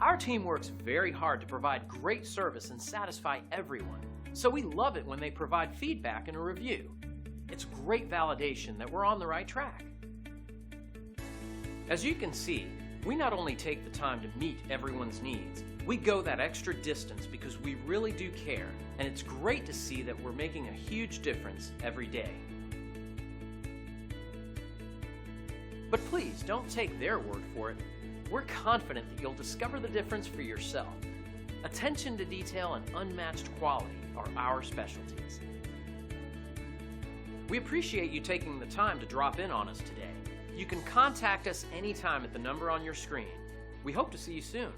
Our team works very hard to provide great service and satisfy everyone, so we love it when they provide feedback and a review. It's great validation that we're on the right track. As you can see, we not only take the time to meet everyone's needs, we go that extra distance because we really do care, and it's great to see that we're making a huge difference every day. But please don't take their word for it. We're confident that you'll discover the difference for yourself. Attention to detail and unmatched quality are our specialties. We appreciate you taking the time to drop in on us today. You can contact us anytime at the number on your screen. We hope to see you soon.